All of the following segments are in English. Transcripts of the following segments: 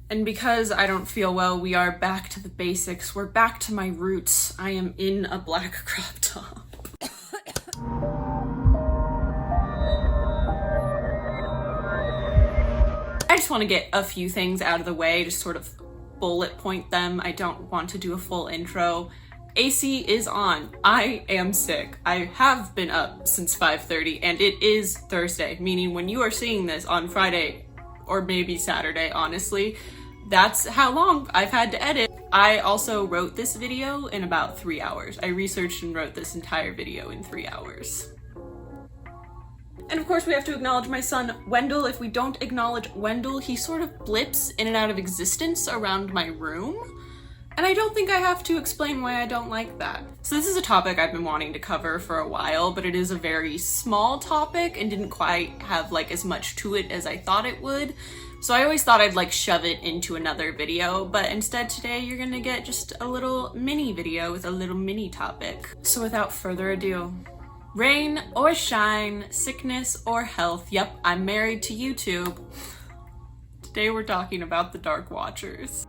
And because I don't feel well, we are back to the basics. We're back to my roots. I am in a black crop top. I just want to get a few things out of the way, just sort of bullet point them. I don't want to do a full intro. AC is on. I am sick. I have been up since 5:30 and it is Thursday, meaning when you are seeing this on Friday or maybe Saturday, honestly, that's how long I've had to edit. I also wrote this video in about 3 hours. I researched and wrote this entire video in 3 hours. And of course we have to acknowledge my son, Wendell. If we don't acknowledge Wendell, he sort of blips in and out of existence around my room. And I don't think I have to explain why I don't like that. So this is a topic I've been wanting to cover for a while, but it is a very small topic and didn't quite have like as much to it as I thought it would. So I always thought I'd like shove it into another video, but instead today you're gonna get just a little mini video with a little mini topic. So without further ado, rain or shine, sickness or health, yep, I'm married to YouTube. Today we're talking about the Dark Watchers.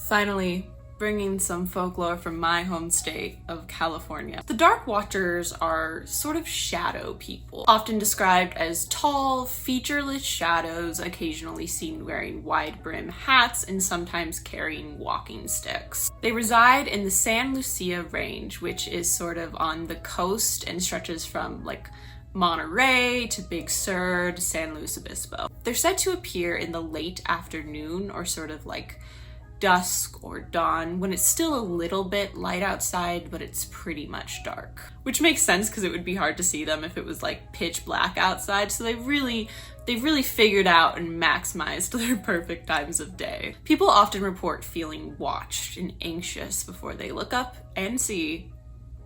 Finally, bringing some folklore from my home state of California. The Dark Watchers are sort of shadow people, often described as tall, featureless shadows, occasionally seen wearing wide brim hats and sometimes carrying walking sticks. They reside in the San Lucia Range, which is sort of on the coast and stretches from like Monterey to Big Sur to San Luis Obispo. They're said to appear in the late afternoon or sort of like dusk or dawn, when it's still a little bit light outside, but it's pretty much dark. Which makes sense because it would be hard to see them if it was like pitch black outside, so they've really figured out and maximized their perfect times of day. People often report feeling watched and anxious before they look up and see,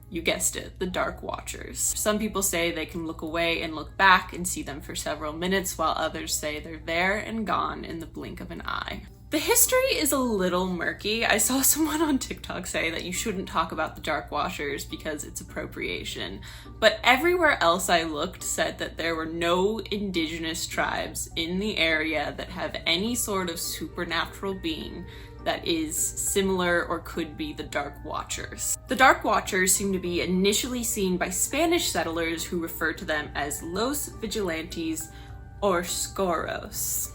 you guessed it, the Dark Watchers. Some people say they can look away and look back and see them for several minutes, while others say they're there and gone in the blink of an eye. The history is a little murky. I saw someone on TikTok say that you shouldn't talk about the Dark Watchers because it's appropriation, but everywhere else I looked said that there were no indigenous tribes in the area that have any sort of supernatural being that is similar or could be the Dark Watchers. The Dark Watchers seem to be initially seen by Spanish settlers who referred to them as Los Vigilantes or Scoros.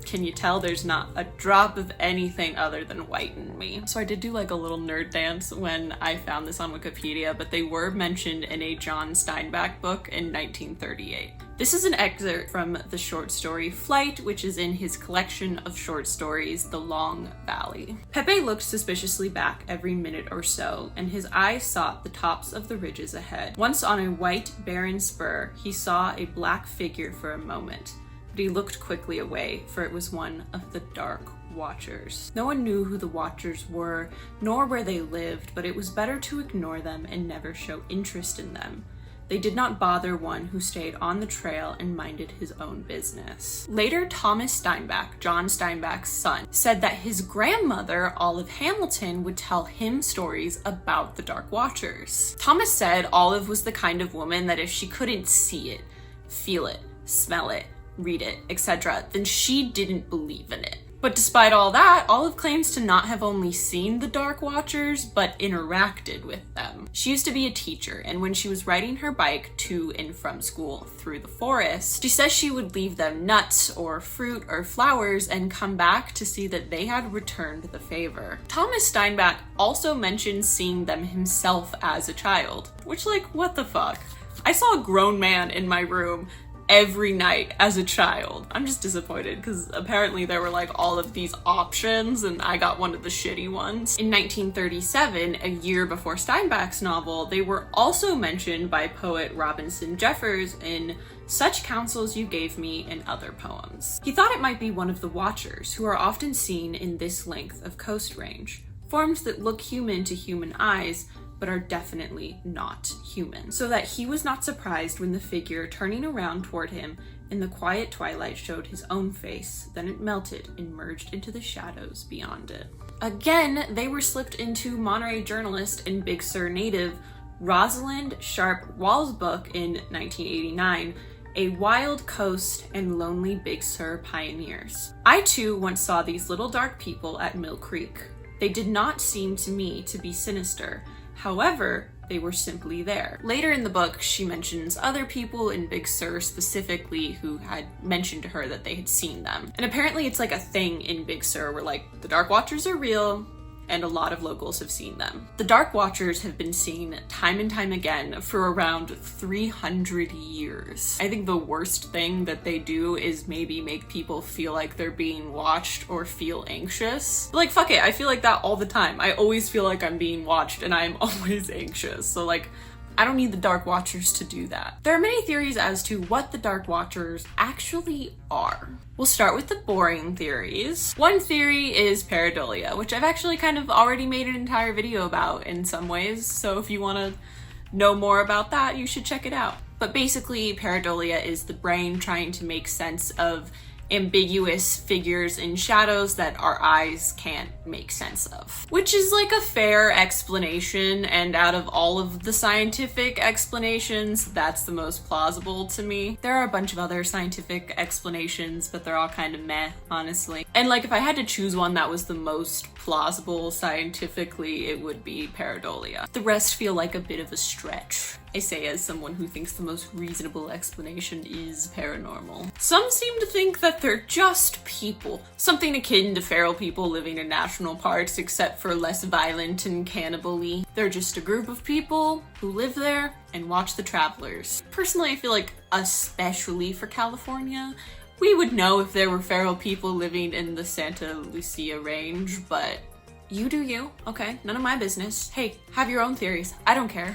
Can you tell there's not a drop of anything other than white in me? So I did do like a little nerd dance when I found this on Wikipedia, but they were mentioned in a John Steinbeck book in 1938. This is an excerpt from the short story Flight, which is in his collection of short stories, The Long Valley. Pepe looked suspiciously back every minute or so, and his eyes sought the tops of the ridges ahead. Once on a white, barren spur, he saw a black figure for a moment. But he looked quickly away, for it was one of the Dark Watchers. No one knew who the Watchers were, nor where they lived, but it was better to ignore them and never show interest in them. They did not bother one who stayed on the trail and minded his own business. Later, Thomas Steinbeck, John Steinbeck's son, said that his grandmother, Olive Hamilton, would tell him stories about the Dark Watchers. Thomas said Olive was the kind of woman that if she couldn't see it, feel it, smell it, read it, etc., then she didn't believe in it. But despite all that, Olive claims to not have only seen the Dark Watchers, but interacted with them. She used to be a teacher, and when she was riding her bike to and from school through the forest, she says she would leave them nuts or fruit or flowers and come back to see that they had returned the favor. Thomas Steinbeck also mentioned seeing them himself as a child, which, like, what the fuck? I saw a grown man in my room every night as a child. I'm just disappointed because apparently there were like all of these options and I got one of the shitty ones. In 1937, a year before Steinbeck's novel, they were also mentioned by poet Robinson Jeffers in Such Counsels You Gave Me and Other Poems. He thought it might be one of the Watchers, who are often seen in this length of coast range, forms that look human to human eyes, but are definitely not human. So that he was not surprised when the figure turning around toward him in the quiet twilight showed his own face, then it melted and merged into the shadows beyond it. Again, they were slipped into Monterey journalist and Big Sur native Rosalind Sharp Wall's book in 1989, a wild coast and lonely Big Sur pioneers. I too once saw these little dark people at Mill Creek. They did not seem to me to be sinister. However, they were simply there. Later in the book, she mentions other people in Big Sur specifically who had mentioned to her that they had seen them. And apparently it's like a thing in Big Sur where like the Dark Watchers are real, and a lot of locals have seen them. The Dark Watchers have been seen time and time again for around 300 years. I think the worst thing that they do is maybe make people feel like they're being watched or feel anxious. But like, fuck it, I feel like that all the time. I always feel like I'm being watched and I'm always anxious. So like, I don't need the Dark Watchers to do that. There are many theories as to what the Dark Watchers actually are. We'll start with the boring theories. One theory is pareidolia, which I've actually kind of already made an entire video about in some ways, so if you want to know more about that, you should check it out. But basically, pareidolia is the brain trying to make sense of ambiguous figures in shadows that our eyes can't make sense of. Which is like a fair explanation, and out of all of the scientific explanations, that's the most plausible to me. There are a bunch of other scientific explanations, but they're all kind of meh, honestly. And like, if I had to choose one that was the most plausible scientifically, it would be pareidolia. The rest feel like a bit of a stretch. I say as someone who thinks the most reasonable explanation is paranormal. Some seem to think that they're just people, something akin to feral people living in national parks except for less violent and cannibal-y. They're just a group of people who live there and watch the travelers. Personally, I feel like, especially for California, we would know if there were feral people living in the Santa Lucia range, but you do you, okay? None of my business. Hey, have your own theories. I don't care.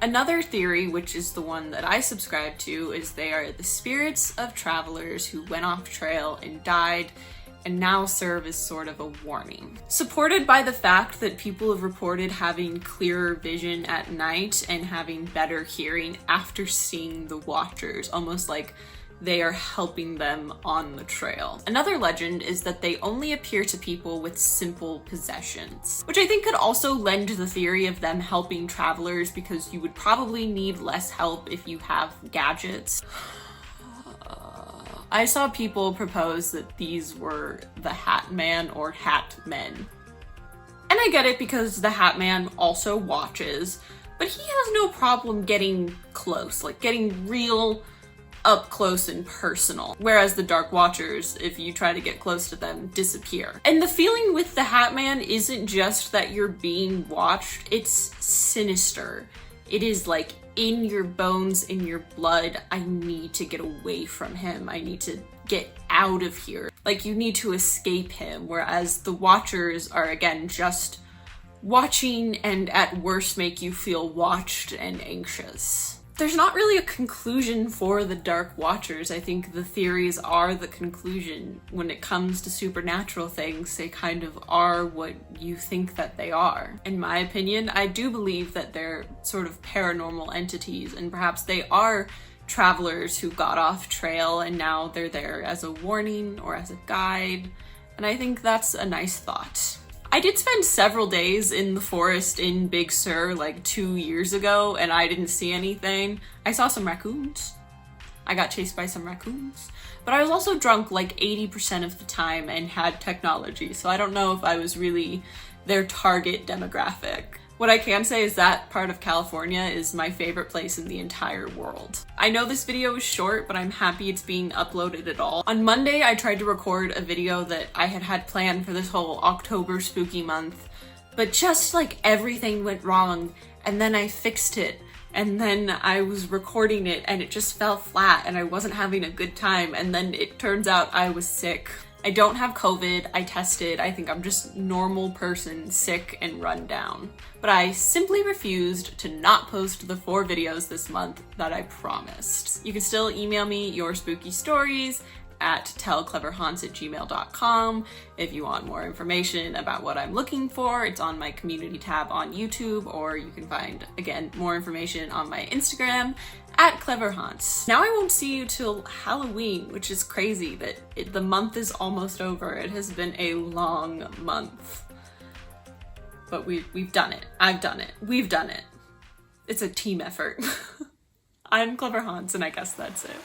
Another theory, which is the one that I subscribe to, is they are the spirits of travelers who went off trail and died and now serve as sort of a warning. Supported by the fact that people have reported having clearer vision at night and having better hearing after seeing the Watchers, almost like they are helping them on the trail. Another legend is that they only appear to people with simple possessions, which I think could also lend to the theory of them helping travelers because you would probably need less help if you have gadgets. I saw people propose that these were the Hat Man or Hat Men. And I get it because the Hat Man also watches, but he has no problem getting close, like getting real up close and personal. Whereas the Dark Watchers, if you try to get close to them, disappear. And the feeling with the Hat Man isn't just that you're being watched, it's sinister. It is like in your bones, in your blood, I need to get away from him. I need to get out of here. Like you need to escape him. Whereas the Watchers are again just watching and at worst make you feel watched and anxious. There's not really a conclusion for the Dark Watchers. I think the theories are the conclusion. When it comes to supernatural things, they kind of are what you think that they are. In my opinion, I do believe that they're sort of paranormal entities, and perhaps they are travelers who got off trail and now they're there as a warning or as a guide. And I think that's a nice thought. I did spend several days in the forest in Big Sur like 2 years ago and I didn't see anything. I saw some raccoons. I got chased by some raccoons. But I was also drunk like 80% of the time and had technology, so I don't know if I was really their target demographic. What I can say is that part of California is my favorite place in the entire world. I know this video is short, but I'm happy it's being uploaded at all. On Monday, I tried to record a video that I had planned for this whole October spooky month, but just like everything went wrong, and then I fixed it, and then I was recording it and it just fell flat and I wasn't having a good time, and then it turns out I was sick. I don't have COVID, I tested, I think I'm just normal person, sick and run down. But I simply refused to not post the 4 videos this month that I promised. You can still email me your spooky stories at tellcleverhaunts@gmail.com. If you want more information about what I'm looking for, it's on my community tab on YouTube, or you can find, again, more information on my Instagram at cleverhaunts. Now I won't see you till Halloween, which is crazy that the month is almost over. It has been a long month. But we've done it. I've done it. We've done it. It's a team effort. I'm Cleverhaunts, and I guess that's it.